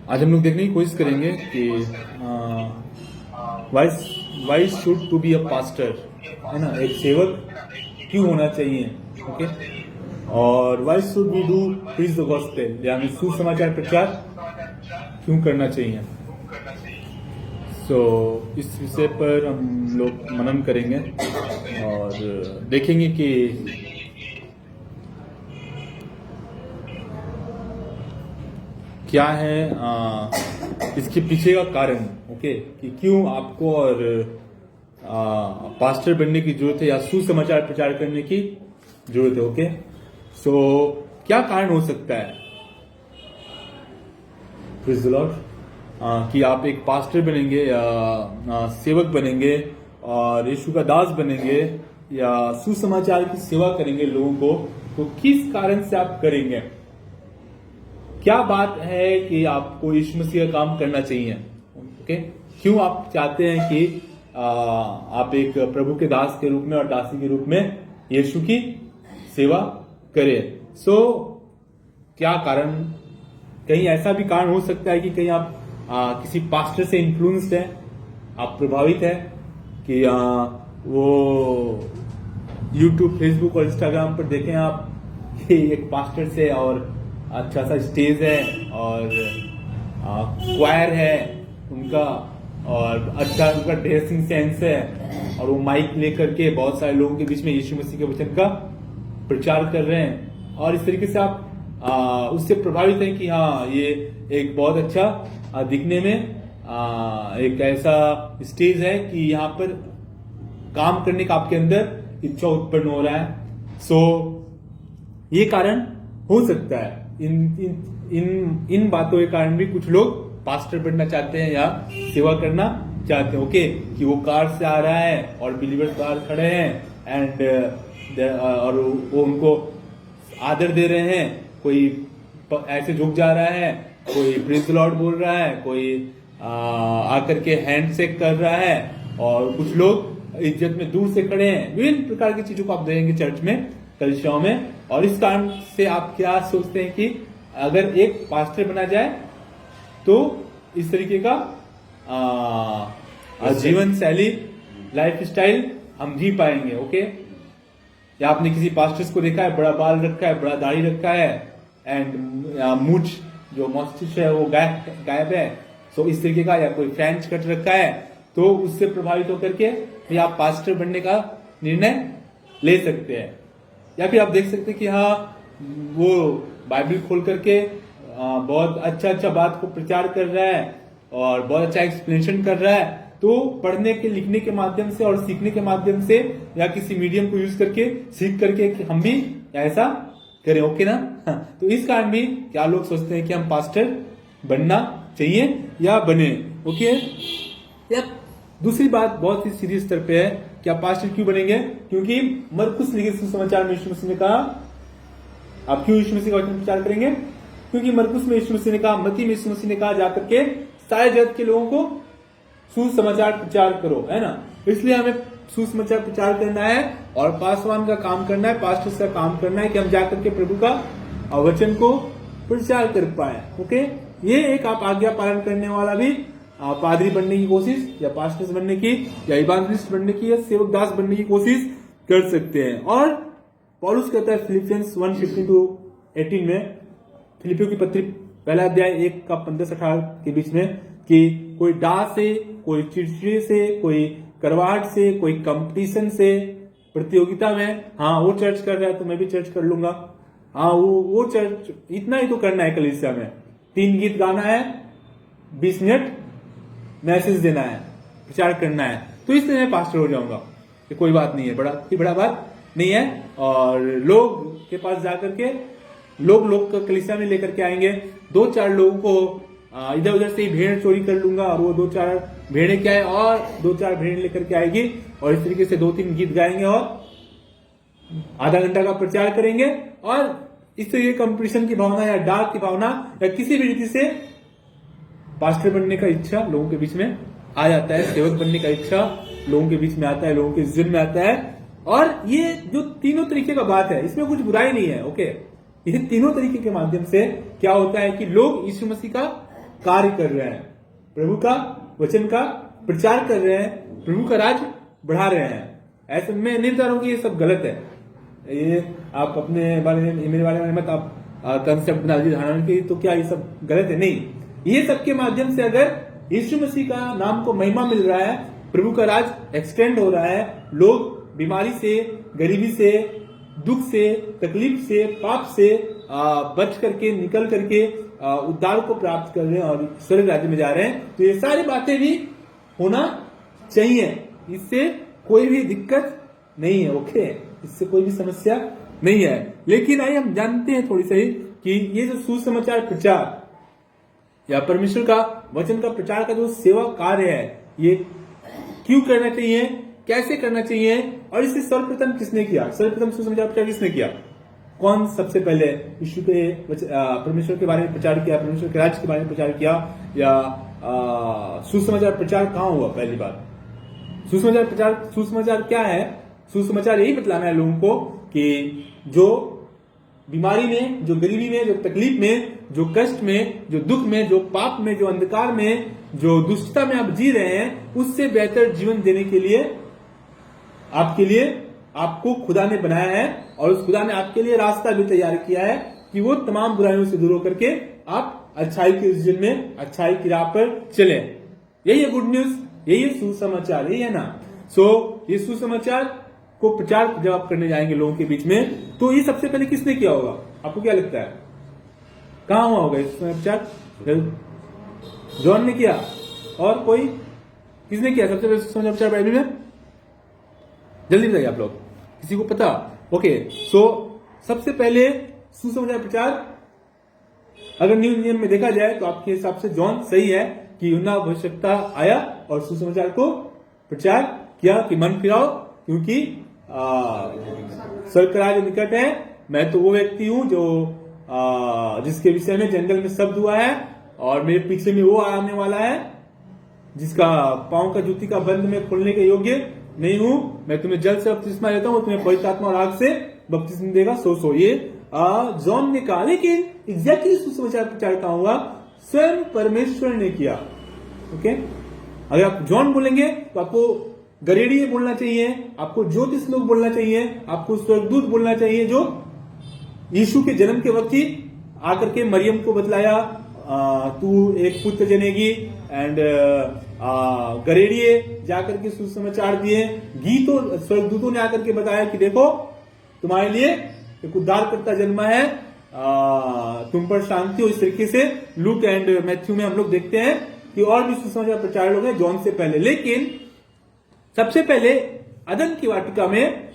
आज हम लोग देखने की कोशिश करेंगे कि why should to be a pastor, है ना, एक सेवक क्यों होना चाहिए। ओके, और why should we do preach the gospel, यानी सुसमाचार प्रचार क्यों करना चाहिए। इस विषय पर हम लोग मनन करेंगे और देखेंगे कि क्या है इसके पीछे का कारण। ओके, कि क्यों आपको और पास्टर बनने की जरूरत है या सुसमाचार प्रचार करने की जरूरत है। ओके, क्या कारण हो सकता है प्रेज़ द लॉर्ड कि आप एक पास्टर बनेंगे या सेवक बनेंगे और यीशु का दास बनेंगे या सुसमाचार की सेवा करेंगे लोगों को, तो किस कारण से आप करेंगे। क्या बात है कि आपको यीशु मसीह का काम करना चाहिए। ओके, क्यों आप चाहते हैं कि आप एक प्रभु के दास के रूप में और दासी के रूप में यीशु की सेवा करें। क्या कारण, कहीं ऐसा भी कारण हो सकता है कि कहीं आप किसी पास्टर से इन्फ्लुएंस्ड है, आप प्रभावित है कि वो यूट्यूब, फेसबुक और इंस्टाग्राम पर देखें आप कि एक पास्टर से और अच्छा सा स्टेज है और क्वायर है उनका और अच्छा उनका ड्रेसिंग सेंस है और वो माइक लेकर के बहुत सारे लोगों के बीच में यीशु मसीह के वचन का प्रचार कर रहे हैं और इस तरीके से आप उससे प्रभावित हैं कि हाँ, ये एक बहुत अच्छा दिखने में एक ऐसा स्टेज है कि यहाँ पर काम करने का आपके अंदर इच्छा उत्पन्न हो रहा है। ये कारण हो सकता है। इन बातों के कारण भी कुछ लोग पास्टर बनना चाहते हैं या सेवा करना चाहते हैं। ओके, कि वो कार से आ रहा है और बिलीवर्स बाहर खड़े हैं एंड और वो उनको आदर दे रहे हैं, कोई ऐसे झुक जा रहा है, कोई प्रेज़ द लॉर्ड बोल रहा है, कोई आकर के हैंडशेक कर रहा है और कुछ लोग इज्जत में दूर से खड़े हैं। विभिन्न प्रकार की चीजों को आप देखेंगे चर्च में, कलिसियाओं में। और इस कारण से आप क्या सोचते हैं कि अगर एक पास्टर बना जाए तो इस तरीके का जीवन शैली, लाइफ स्टाइल हम जी पाएंगे। ओके, या आपने किसी पास्टर्स को देखा है, बड़ा बाल रखा है, बड़ा दाढ़ी रखा है एंड मूछ जो मस्तिष्क है वो गायब है, इस तरीके का, या कोई फ्रेंच कट रखा है, तो उससे प्रभावित होकर के भी आप पास्टर बनने का निर्णय ले सकते हैं। या फिर आप देख सकते हैं कि हाँ, वो बाइबल खोल करके बहुत अच्छा बात को प्रचार कर रहा है और बहुत अच्छा एक्सप्लेनेशन कर रहा है, तो पढ़ने के, लिखने के माध्यम से और सीखने के माध्यम से या किसी मीडियम को यूज करके सीख करके कि हम भी ऐसा करें। ओके ना। तो इस कारण भी क्या लोग सोचते हैं कि हम पास्टर बनना चाहिए या बने। ओके, या दूसरी बात बहुत ही सीरियस स्तर पे है कि आप पास्टर क्यों बनेंगे, क्योंकि मरकुस लिखित सुसमाचार में यीशु मसीह ने कहा, आप क्यों यीशु मसीह का वचन प्रचार करेंगे, क्योंकि मरकुस में यीशु मसीह ने कहा, मत्ती में यीशु मसीह ने कहा, जाकर के सारे जगत के लोगों को सुसमाचार प्रचार करो, है ना। इसलिए हमें सुसमाचार प्रचार करना है और पासवान का काम करना है, पास्टर का काम करना है कि हम जाकर के प्रभु का वचन को प्रचार कर पाए। ओके, ये एक आप आज्ञा पालन करने वाला भी पादरी बनने की कोशिश या पास्टर बनने की या इवांजलिस्ट बनने की या सेवक दास बनने की कोशिश कर सकते हैं। और पौलुस कहता है फिलिपियंस 1:15-18 में, फिलिपियों की पत्री पहला अध्याय 1 का 15-18 के बीच में, कि कोई डाह से, कोई चिड़चिड़े से, कोई करवाहट से, कोई कंपटीशन से, प्रतियोगिता में, हाँ वो चर्च कर रहा है तो मैं भी चर्च कर लूंगा, हाँ वो चर्च, इतना ही तो करना है कलीसिया में, 3 गीत गाना है, 20 मिनट मैसेज देना है, प्रचार करना है, तो इसलिए मैं पास्टर हो जाऊंगा। ये कोई बात नहीं है, बड़ा बात नहीं है। और लोग के पास जाकर के लोग कलीसिया में लेकर के आएंगे, 2-4 लोगों को इधर उधर से ही भेड़ चोरी कर लूंगा और वो 2-4 भेड़े क्या है और 2-4 भेड़ लेकर के आएगी और इस तरीके से 2-3 गीत गाएंगे और आधा घंटा का प्रचार करेंगे। और इस तरीके कंपटीशन की भावना या डाक की भावना या किसी भी रीति से पास्टर बनने का इच्छा लोगों के बीच में आ जाता है, सेवक बनने का इच्छा लोगों के बीच में आता है, लोगों के जिद में आता है। और ये जो तीनों तरीके का बात है, इसमें कुछ बुराई नहीं है। ओके, ये तीनों तरीके के माध्यम से क्या होता है कि लोग यीशु मसीह का कार्य कर रहे हैं, प्रभु का वचन का प्रचार कर रहे हैं, प्रभु का राज बढ़ा रहे हैं। ऐसे में नहीं बता रहा हूं कि ये सब गलत है, ये आप अपने बारे में, मेरे बारे में मत आप कंसेप्ट बना लीजिए धारणा की तो क्या ये सब गलत है, नहीं। ये सब के माध्यम से अगर यीशु मसीह का नाम को महिमा मिल रहा है, प्रभु का राज एक्सटेंड हो रहा है, लोग बीमारी से, गरीबी से, दुख से, तकलीफ से, पाप से बच करके, निकल करके उद्धार को प्राप्त कर रहे हैं और स्वर्ग राज्य में जा रहे हैं, तो ये सारी बातें भी होना चाहिए। इससे कोई भी दिक्कत नहीं है, ओके, इससे कोई भी समस्या नहीं है। लेकिन आइए हम जानते हैं थोड़ी सी कि ये जो सुसमाचार प्रचार या परमेश्वर का वचन का प्रचार का जो सेवा कार्य है, ये क्यों करना चाहिए, कैसे करना चाहिए, और इसे सर्वप्रथम किसने किया, सर्वप्रथम सुसमाचार प्रचार किसने किया, कौन सबसे पहले यीशु के परमेश्वर के बारे में प्रचार किया, परमेश्वर के राज्य के बारे में प्रचार किया, या सुसमाचार प्रचार कहाँ हुआ। पहली बात, सुसमाचार प्रचार, सुसमाचार क्या है, सुसमाचार यही बतलाना है लोगों को कि जो बीमारी में, जो गरीबी में, जो तकलीफ में, जो कष्ट में, जो दुख में, जो पाप में, जो अंधकार में, जो दुष्टता में आप जी रहे हैं, उससे बेहतर जीवन देने के लिए आपके लिए आपको खुदा ने बनाया है, और उस खुदा ने आपके लिए रास्ता भी तैयार किया है कि वो तमाम बुराइयों से दूर होकर के आप अच्छाई के इस जीवन में, अच्छाई की राह पर चले। यही है गुड न्यूज, यही है सुसमाचार, यही है ना। ये सुसमाचार को प्रचार जब आप करने जाएंगे लोगों के बीच में, तो ये सबसे पहले किसने किया होगा, आपको क्या लगता है, कहां हुआ होगा इस प्रचार? जॉन ने किया, और कोई किसने किया सबसे पहले सुसमाचार प्रचार बाइबल में? जल्दी बताइए आप लोग, किसी को पता? ओके, सबसे पहले सुसमाचार प्रचार अगर न्यू नियम में देखा जाए तो आपके हिसाब से जॉन सही है कि यूहन्ना भविष्यवक्ता आया और सुसमाचार को प्रचार किया कि मन फिराओ, क्योंकि स्वर्ग का राज्य निकट है। मैं तो वो व्यक्ति हूं जो जिसके विषय में जंगल में शब्द हुआ है, और मेरे पीछे में वो आने वाला है जिसका पांव का जूती का बंद में खोलने के योग्य नहीं हूं। मैं तुम्हें जल से बपतिस्मा देता हूं, तुम्हें पवित्र आत्मा और आग से बपतिस्मा देगा। ये जॉन ने कहा, लेकिन एग्जैक्टली सुसमाचार प्रचार कहां हुआ? स्वयं परमेश्वर ने किया। ओके, अगर आप जॉन बोलेंगे तो आपको गरेड़िए बोलना चाहिए, आपको ज्योतिष लोग बोलना चाहिए, आपको स्वर्गदूत बोलना चाहिए, जो यीशु के जन्म के वक्त ही आकर के मरियम को बतलाया तू एक पुत्र जनेगी, एंड गरेड़िए जाकर के सुसमाचार दिए, गीतों स्वर्गदूतों ने आकर के बताया कि देखो तुम्हारे लिए एक उद्धारकर्ता जन्मा है, तुम पर शांति हो। इस तरीके से लूक एंड मैथ्यू में हम लोग देखते हैं कि और भी सुसमाचार प्रचार लोग हैं जॉन से पहले। लेकिन सबसे पहले अदन की वाटिका में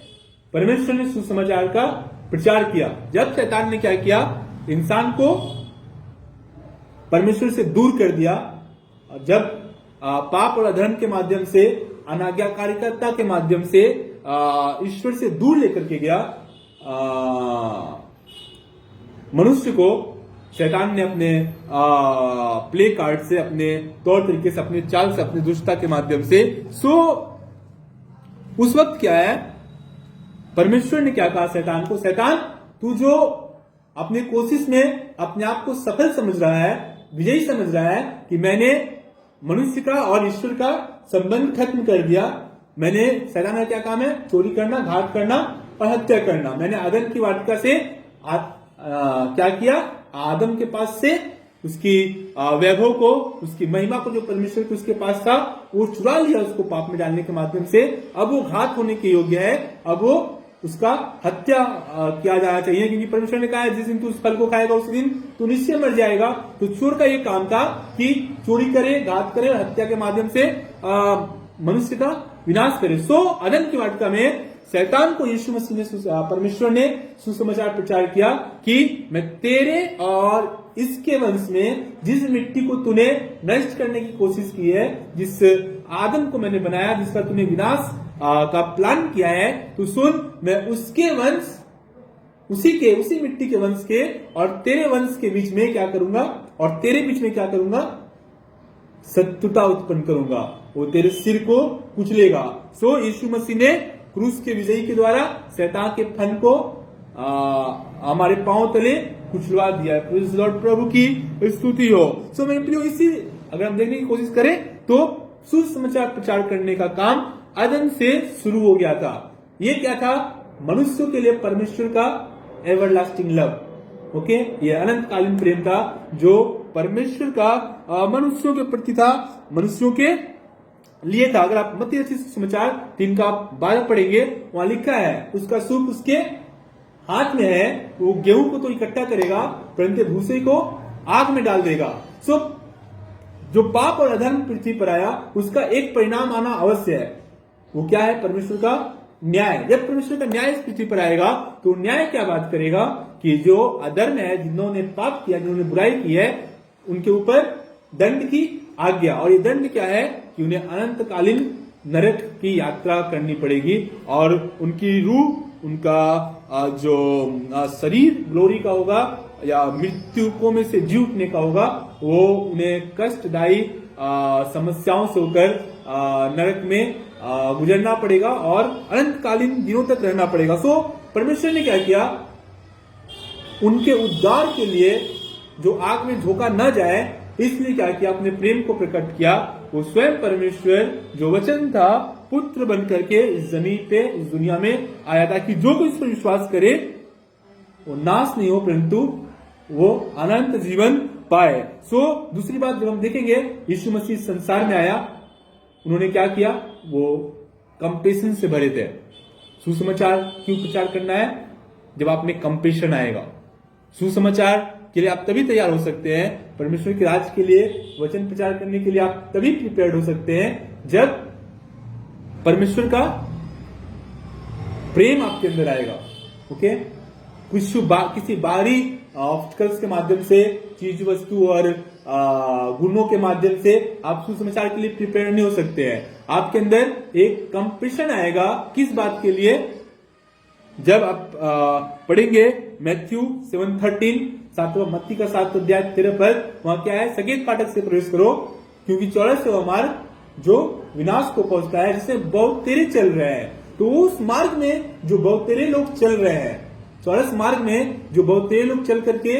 परमेश्वर ने सुसमाचार का प्रचार किया। जब शैतान ने क्या किया, इंसान को परमेश्वर से दूर कर दिया, जब पाप और अधर्म के माध्यम से, अनाज्ञाकारिता के माध्यम से ईश्वर से दूर लेकर के गया मनुष्य को, शैतान ने अपने प्ले कार्ड से, अपने तौर तरीके से, अपने चाल से, अपनी दुष्टता के माध्यम से। उस वक्त क्या है, परमेश्वर ने क्या कहा शैतान को, शैतान तू जो अपने कोशिश में अपने आप को सफल समझ रहा है, विजयी समझ रहा है कि मैंने मनुष्य का और ईश्वर का संबंध खत्म कर दिया, मैंने, शैतान का क्या काम है, चोरी करना, घात करना और हत्या करना। मैंने अदन की वाटिका से क्या किया, आदम के पास से उसकी वैभव को, उसकी महिमा को जो परमेश्वर के उसके पास था, वो चुरा लिया उसको पाप में डालने के माध्यम से। अब वो घात होने के योग्य है, अब वो उसका हत्या किया जाना चाहिए, क्योंकि परमेश्वर ने कहा है जिस दिन तू उस फल को खाएगा उस दिन तू निश्चय मर जाएगा। तो चोर का ये काम था कि चोरी करे, घात करे, हत्या के माध्यम से मनुष्य का विनाश करे। अदन की वाटिका में शैतान को यीशु मसीह ने, परमेश्वर ने सुसमाचार प्रचार किया कि मैं तेरे और इसके वंश में जिस मिट्टी को तूने नष्ट करने की कोशिश की है, जिस आदम को मैंने बनाया, जिसका तूने विनाश का प्लान किया है, तो सुन, मैं उसके वंश, उसी मिट्टी के वंश के और तेरे वंश के बीच में क्या करूंगा, और तेरे बीच में क्या करूंगा, शत्रुता उत्पन्न करूंगा, वो तेरे सिर को कुचलेगा। यीशु मसीह ने क्रूस के विजयी के द्वारा शैतान के फन को हमारे पांव तले कुचलवा दिया है। प्रेज़ द लॉर्ड, प्रभु की स्तुति हो। सो मेरे प्रियो, इसी अगर हम देखने की कोशिश करें तो सुसमाचार प्रचार करने का काम आदम से शुरू हो गया था। ये क्या था? मनुष्यों के लिए परमेश्वर का एवरलास्टिंग लव। ओके, ये अनंतकालीन प्रेम था जो परमेश्वर का मनुष्यों के प्रति था, मनुष्यों के लिए था। अगर आप मत्ती रचित सुसमाचार 3 का 12 पढ़ेंगे, वहां लिखा है उसका सूप उसके हाथ में है, वो गेहूं को तो इकट्ठा करेगा परंतु भूसे को आग में डाल देगा। सो जो पाप और अधर्म पृथ्वी पर आया उसका एक परिणाम आना अवश्य है। वो क्या है? परमेश्वर का न्याय। जब परमेश्वर का न्याय इस पृथ्वी पर आएगा तो न्याय क्या बात करेगा कि जो अधर्म है, जिन्होंने पाप किया, जिन्होंने बुराई की है, उनके ऊपर दंड की आज्ञा। और ये दंड क्या है कि उन्हें अनंतकालीन नरक की यात्रा करनी पड़ेगी और उनकी रूह, उनका जो शरीर ग्लोरी का होगा या मृत्यु में से जी उठने का होगा, वो उन्हें कष्टदायी समस्याओं से होकर नरक में गुजरना पड़ेगा और अनंतकालीन दिनों तक रहना पड़ेगा। सो परमेश्वर ने क्या किया? उनके उद्धार के लिए जो आग में झोंका न जाए, इसलिए क्या किया? अपने प्रेम को प्रकट किया। वो स्वयं परमेश्वर जो वचन था पुत्र बन करके इस जमीन पे, इस दुनिया में आया था कि जो कोई इस पर विश्वास करे वो नाश नहीं हो परंतु वो अनंत जीवन पाए। सो दूसरी बात जब हम देखेंगे, यीशु मसीह संसार में आया, उन्होंने क्या किया? वो कंपेशन से भरे थे। सुसमाचार क्यों प्रचार करना है? जब आप में कंपेशन आएगा। सुसमाचार के लिए आप तभी तैयार हो सकते हैं, परमेश्वर के राज के लिए वचन प्रचार करने के लिए आप तभी प्रिपेयर्ड हो सकते हैं जब परमेश्वर का प्रेम आपके अंदर आएगा। ओके, किसी बाहरी ऑब्स्टिकल्स के माध्यम से, चीज वस्तु और गुणों के माध्यम से आप सुसमाचार के लिए प्रिपेयर नहीं हो सकते हैं। आपके अंदर एक कंपेशन आएगा। किस बात के लिए? जब आप पढ़ेंगे मैथ्यू 7:13, 7वां मत्ती का 7 अध्याय 13 पद, वहां क्या है? सकेत फाटक से प्रवेश करो क्योंकि चौड़ा से वह मार्ग जो विनाश को पहुंचता है, जिससे बहुत तेरे चल रहे हैं। तो उस मार्ग में जो बहुत तेरे लोग चल रहे हैं, चौरस मार्ग में जो बहुत तेरे लोग चल करके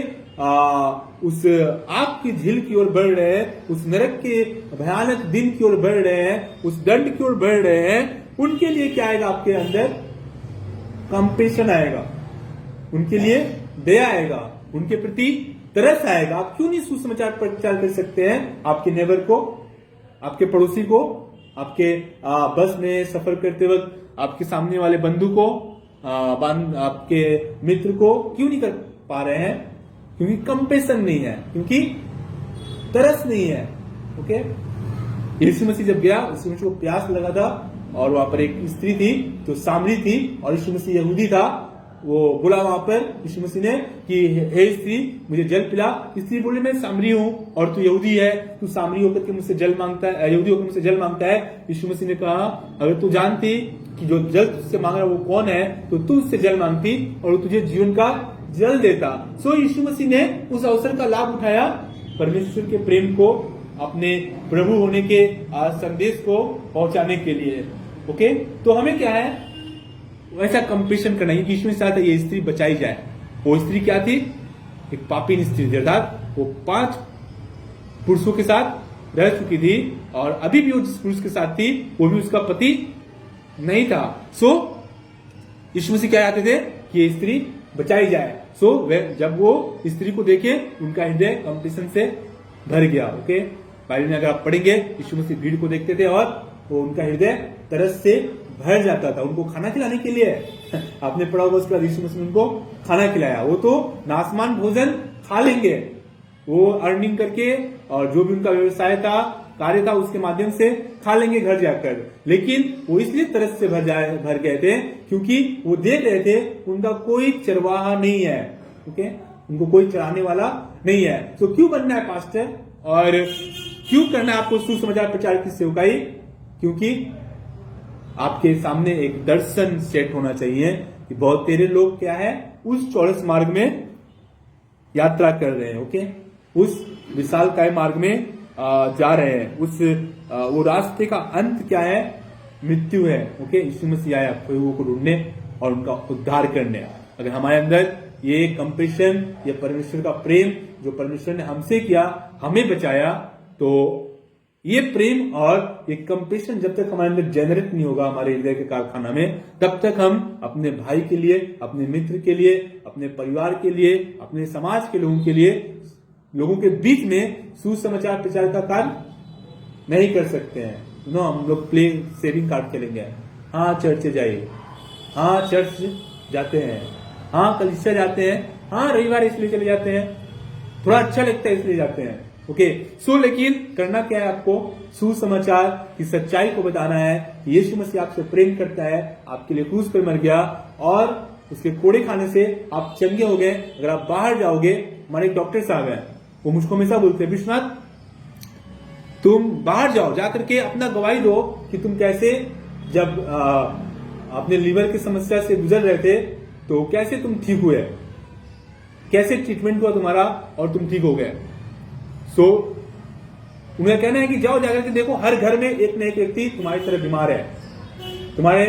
उस आग की झील की ओर बढ़ रहे हैं, उस नरक के भयानक दिन की ओर बढ़ रहे हैं, उस दंड की ओर बढ़ रहे हैं, उनके लिए क्या आएगा? आपके अंदर कंपेशन आएगा, उनके लिए दया आएगा, उनके प्रति तरस आएगा। आप क्यों नहीं सुसमाचार प्रचार कर सकते हैं? आपके नेबर को, आपके पड़ोसी को, आपके बस में सफर करते वक्त आपके सामने वाले बंधु को, आपके मित्र को क्यों नहीं कर पा रहे हैं? क्योंकि कंपेशन नहीं है, क्योंकि तरस नहीं है। ओके, यीशु मसीह जब गया, यीशु मसीह को प्यास लगा था और वहां पर एक स्त्री थी तो सामरी थी और यीशु मसीह यहूदी था। वो बोला वहां पर यीशु मसीह ने कि हे स्त्री, मुझे जल पिला। स्त्री बोली, मैं सामरी हूं और तू यहूदी है, तू सामरी होकर के मुझसे जल मांगता है, यहूदी होकर मुझसे जल मांगता है। यीशु मसीह ने कहा, अगर तू जानती कि जो जल तुझसे मांग रहा है वो कौन है तो तू उससे जल मांगती और तुझे जीवन का जल देता। सो यीशु मसीह ने उस अवसर का लाभ उठाया, परमेश्वर के प्रेम को, अपने प्रभु होने के संदेश को पहुंचाने के लिए। ओके, तो हमें क्या है? वैसा कंपेशन करना है कि यीशु मसीह ये स्त्री बचाई जाए। वो स्त्री क्या थी? एक पापी स्त्री थी, अर्थात वो 5 पुरुषों के साथ रह चुकी थी और अभी भी वो जिस पुरुष के साथ थी वो भी उसका पति नहीं था। सो यीशु मसीह क्या चाहते थे कि ये स्त्री बचाई जाए। सो जब वो स्त्री को देखे उनका हृदय कंपेशन से भर गया। ओके, बाइबल में अगर आप पढ़ेंगे, यीशु मसीह भीड़ को देखते थे और वो उनका हृदय तरस से भर जाता था उनको खाना खिलाने के लिए। आपने पढ़ा होगा उसके बाद यीशु मसीह ने उनको खाना खिलाया। वो तो नासमान भोजन खा लेंगे, वो अर्निंग करके और जो भी उनका व्यवसाय था, कार्य था, उसके माध्यम से खा लेंगे घर जाकर। लेकिन वो इसलिए तरस से भर गए थे क्योंकि वो देख रहे थे उनका कोई चरवाहा नहीं है। ओके, उनको कोई चराने वाला नहीं है। तो क्यों बनना है पास्टर और क्यों करना है आपको सुसमाचार प्रचार की सेवकाई? क्योंकि आपके सामने एक दर्शन सेट होना चाहिए कि बहुत तेरे लोग क्या है? उस चौरस मार्ग में यात्रा कर रहे हैं। ओके, उस विशालकाय मार्ग में जा रहे हैं। वो रास्ते का अंत क्या है? मृत्यु है। ओके, यीशु मसीह आया प्रभुओं को ढूंढने और उनका उद्धार करने। अगर हमारे अंदर ये कंपैशन, ये परमेश्वर का प्रेम जो परमेश्वर ने हमसे किया, हमें बचाया, तो ये प्रेम और ये कंपैशन जब तक हमारे अंदर जनरेट नहीं होगा हमारे हृदय के कारखाना में, तब तक हम अपने भाई के लिए, अपने मित्र के लिए, अपने परिवार के लिए, अपने समाज के लोगों के लिए, लोगों के बीच में सुसमाचार प्रचार का कार्य नहीं कर सकते हैं। हम लोग प्ले सेविंग कार्ड खेलेंगे, हाँ चर्च जाइए, हाँ चर्च जाते हैं, हाँ कलीसिया जाते हैं, हाँ रविवार इसलिए चले जाते हैं, थोड़ा अच्छा लगता है इसलिए जाते हैं, ओके। सो लेकिन करना क्या है, आपको सुसमाचार की सच्चाई को बताना है कि यीशु मसीह आपसे प्रेम करता है, आपके लिए क्रूस पर मर गया और उसके कोड़े खाने से आप चंगे हो गए। अगर आप बाहर जाओगे, हमारे एक डॉक्टर साहब हैं, वो मुझको हमेशा बोलते हैं, विश्वनाथ तुम बाहर जाओ, जाकर के अपना गवाही दो कि तुम कैसे जब अपने लीवर की समस्या से गुजर रहे थे तो कैसे तुम ठीक हुए, कैसे ट्रीटमेंट हुआ तुम्हारा और तुम ठीक हो गए। सो उन्हें कहना है कि जाओ जाकर के देखो, हर घर में एक न एक व्यक्ति तुम्हारी तरह बीमार है। तुम्हारे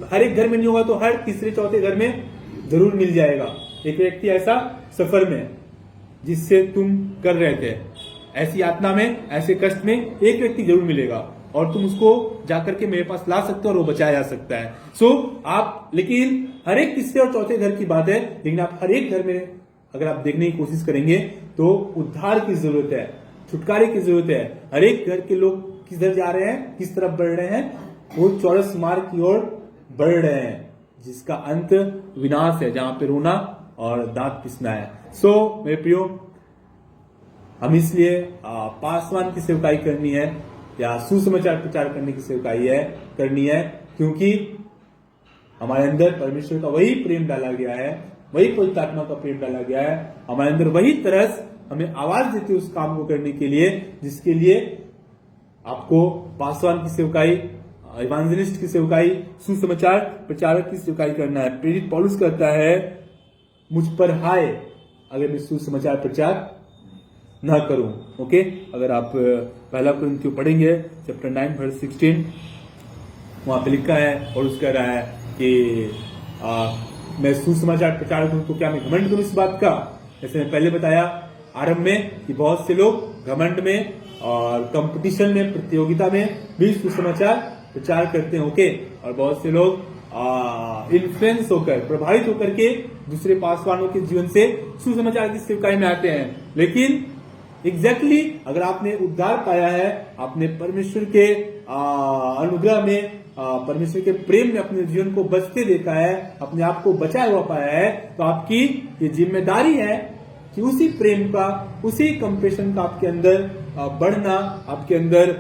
हर एक घर में नहीं होगा तो हर तीसरे चौथे घर में जरूर मिल जाएगा एक व्यक्ति ऐसा सफर में जिससे तुम कर रहे थे। ऐसी यातना में, ऐसे कष्ट में एक व्यक्ति जरूर मिलेगा और तुम उसको जाकर के मेरे पास ला सकते हो और वो बचाया जा सकता है। सो आप, लेकिन हर एक तीसरे और चौथे घर की बात है, लेकिन आप हर एक घर में अगर आप देखने की कोशिश करेंगे तो उद्धार की जरूरत है, छुटकारे की जरूरत है। हर एक घर के लोग किधर जा रहे हैं, किस तरफ बढ़ रहे हैं, वो चौरस मार्ग की ओर बढ़ रहे हैं जिसका अंत विनाश है, जहां पे रोना और दांत पिसना है। सो मेरे प्रियो, हम इसलिए पासवान की सेवकाई करनी है या सुसमाचार प्रचार करने की सेवकाई करनी है क्योंकि हमारे अंदर परमेश्वर का वही प्रेम डाला गया है, वही पवित्र आत्मा का प्रेम डाला गया है। हमारे अंदर वही तरस हमें आवाज देती है उस काम को करने के लिए जिसके लिए आपको पासवान की सेवकाई, इवांजेलिस्ट की सेवकाई, सुसमाचार प्रचारक की सेवकाई करना है। प्रेरित पौलुस कहता है, मुझ पर हाय अगर मैं सुसमाचार प्रचार ना करूं। ओके, अगर आप पहला कुरिन्थियों पढ़ेंगे चैप्टर 9 वर्स 16, वहां पे लिखा है और उसका कह रहा है कि मैं सुसमाचार प्रचार करूं तो क्या मैं घमंड करूं इस बात का। जैसे मैं पहले बताया आरंभ में कि बहुत से लोग घमंड में और कंपटीशन में, प्रतियोगिता में भी सुसमाचार प्रचार करते हैं। ओके, और बहुत से लोग इन्फ्लुएंस होकर, प्रभावित होकर के दूसरे पासवानों के जीवन से सुसमाचार की सेवकाई में आते हैं। लेकिन एग्जैक्टली अगर आपने उद्धार पाया है, आपने परमेश्वर के अनुग्रह में, परमेश्वर के प्रेम में अपने जीवन को बचते देखा है, अपने आप को बचाया हुआ पाया है, तो आपकी ये जिम्मेदारी है कि उसी प्रेम का, उसी कंपैशन का आपके अंदर बढ़ना, आपके अंदर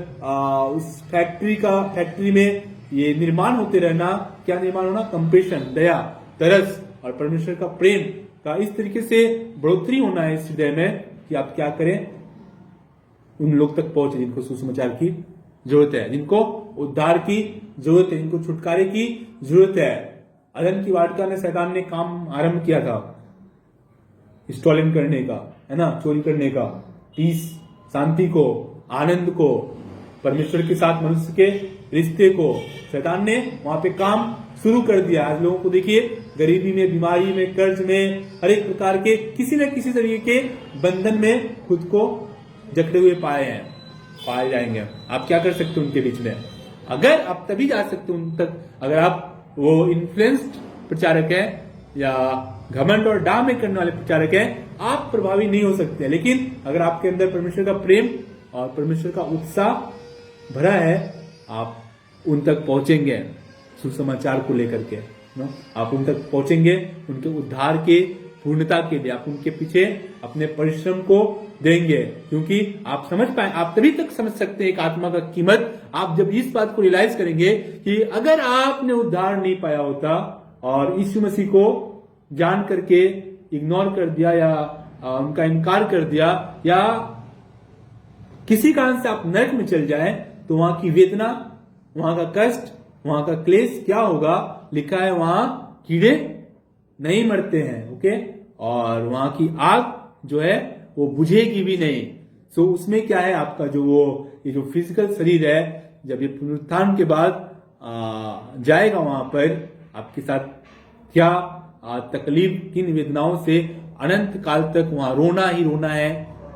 उस फैक्ट्री में ये निर्माण होते रहना। क्या निर्माण होना? कंपैशन, दया, तरस और परमेश्वर का प्रेम का इस तरीके से बढ़ोतरी होना है इस हृदय में कि आप क्या करें, उन लोग तक पहुंचे जिनको सुसमाचार की जरूरत है, जिनको उद्धार की जरूरत है, जिनको छुटकारे की जरूरत है। अदन की वाटिका ने शैतान ने काम आरंभ किया था स्टॉलिंग करने का, है ना, चोरी करने का, पीस, शांति को, आनंद को, परमेश्वर के साथ मनुष्य के रिश्ते को शैतान ने वहां पे काम शुरू कर दिया। आज लोगों को देखिए, गरीबी में, बीमारी में, कर्ज में, हर एक प्रकार के किसी न किसी तरीके के बंधन में खुद को जकड़े हुए पाए जाएंगे। आप क्या कर सकते हो उनके बीच में? अगर आप तभी जा सकते हो उन तक अगर आप वो इन्फ्लुएंस्ड प्रचारक है या घमंड और डाह में करने वाले प्रचारक है, आप प्रभावी नहीं हो सकते। लेकिन अगर आपके अंदर परमेश्वर का प्रेम और परमेश्वर का उत्साह भरा है, आप उन तक पहुंचेंगे सुसमाचार को लेकर के, आप उन तक पहुंचेंगे उनके उद्धार के पूर्णता के लिए। आप उनके पीछे अपने परिश्रम को देंगे क्योंकि आप समझ पाए, आप तभी तक समझ सकते हैं एक आत्मा का कीमत आप जब इस बात को रियलाइज करेंगे कि अगर आपने उद्धार नहीं पाया होता और यीशु मसीह को जान करके इग्नोर कर दिया या उनका इनकार कर दिया या किसी कारण से आप नरक में चल जाए, तो वहां की वेदना, वहां का कष्ट, वहां का क्लेश क्या होगा? लिखा है वहां कीड़े नहीं मरते हैं, ओके, और वहां की आग जो है वो बुझेगी भी नहीं। सो उसमें क्या है, आपका जो ये जो फिजिकल शरीर है, जब ये पुनरुत्थान के बाद जाएगा वहां पर, आपके साथ क्या तकलीफ की वेदनाओं से अनंत काल तक वहां रोना ही रोना है,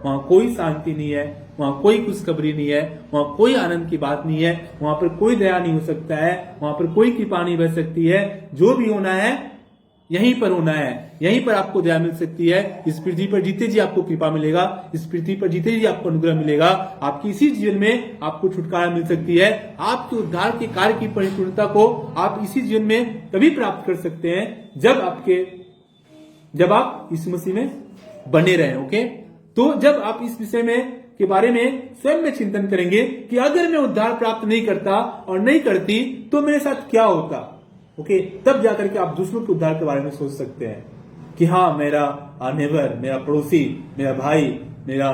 वहां कोई शांति नहीं है, वहां कोई खुशखबरी नहीं है, वहां कोई आनंद की बात नहीं है, वहां पर कोई दया नहीं हो सकता है, वहां पर कोई कृपा नहीं बह सकती है। जो भी होना है यहीं पर होना है, यहीं पर आपको दया मिल सकती है। इस पृथ्वी पर जीते जी आपको कृपा मिलेगा, इस पृथ्वी पर जीते जी आपको अनुग्रह मिलेगा, आपकी इसी जीवन में आपको छुटकारा मिल सकती है। आपके उद्धार के कार्य की परिपूर्णता को आप इसी जीवन में तभी प्राप्त कर सकते हैं जब आप इस मसीह में बने रहें। ओके, तो जब आप इस विषय में के बारे में स्वयं में चिंतन करेंगे कि अगर मैं उद्धार प्राप्त नहीं करता और नहीं करती तो मेरे साथ क्या होता, ओके, तब जाकर के आप दूसरों के उद्धार के बारे में सोच सकते हैं कि हाँ, मेरा नेबर, मेरा पड़ोसी, मेरा भाई, मेरा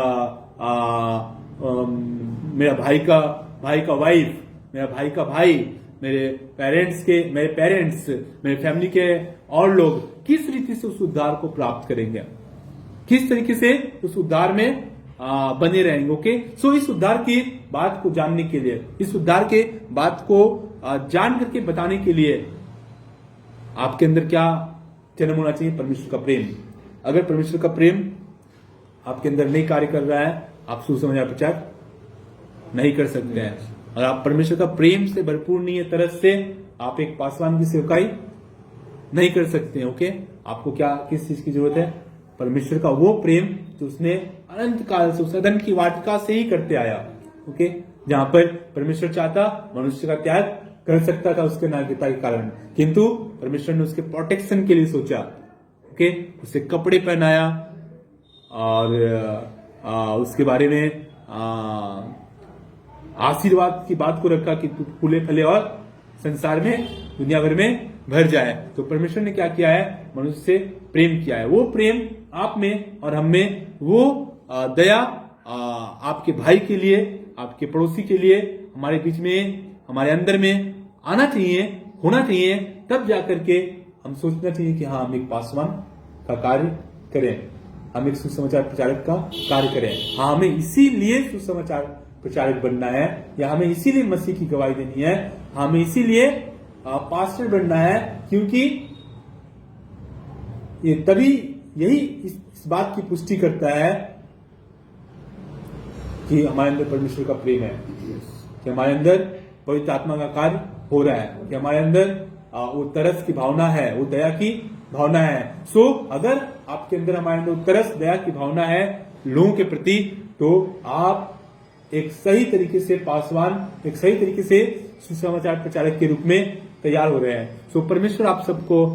भाई का वाइफ, मेरा भाई का भाई, मेरे पेरेंट्स, मेरे फैमिली के और लोग किस रीति से उस उद्धार को प्राप्त करेंगे, किस तरीके से उस उद्धार में बने रहेंगे। ओके, सो इस उद्धार की बात को जानने के लिए, इस उद्धार के बात को जान करके बताने के लिए आपके अंदर क्या जन्म होना चाहिए? परमेश्वर का प्रेम। अगर परमेश्वर का प्रेम आपके अंदर नहीं कार्य कर रहा है, आप सुसमाचार प्रचार नहीं कर सकते हैं। और आप परमेश्वर का प्रेम से भरपूर नहीं है, तरस से आप एक पासवान की सेवकाई नहीं कर सकते हैं। ओके, आपको क्या, किस चीज की जरूरत है? परमेश्वर का वो प्रेम जो उसने अनंत काल से, सदन की वाटिका से ही करते आया। ओके, जहां पर परमेश्वर चाहता मनुष्य का त्याग कर सकता था उसके नागरिकता के कारण, किंतु परमेश्वर ने उसके प्रोटेक्शन के लिए सोचा। ओके, उसे कपड़े पहनाया और उसके बारे में आशीर्वाद की बात को रखा कि तू फूले फले और संसार में, दुनिया भर में भर जाए। तो परमेश्वर ने क्या किया है? मनुष्य से प्रेम किया है। वो प्रेम आप में और हम में, वो दया आपके भाई के लिए, आपके पड़ोसी के लिए, हमारे बीच में, हमारे अंदर में आना चाहिए, होना चाहिए। तब जाकर के हम सोचना चाहिए कि हाँ, हम एक पासवान का कार्य करें, हम एक सुसमाचार प्रचारक का कार्य करें। हाँ, हमें इसीलिए सुसमाचार प्रचारक बनना है, या हमें इसीलिए मसीह की गवाही देनी है, हमें इसीलिए पास्टर बनना है, क्योंकि ये तभी, यही इस बात की पुष्टि करता है कि हमारे अंदर परमेश्वर का प्रेम है, कि हमारे अंदर पवित्र आत्मा का कार्य हो रहा है, कि हमारे अंदर वो तरस की भावना है, वो दया की भावना है। सो अगर आपके अंदर, हमारे अंदर तरस, दया की भावना है लोगों के प्रति, तो आप एक सही तरीके से पासवान, एक सही तरीके से सुसमाचार प्रचारक के रूप में तैयार हो रहे हैं। सो परमेश्वर आप सबको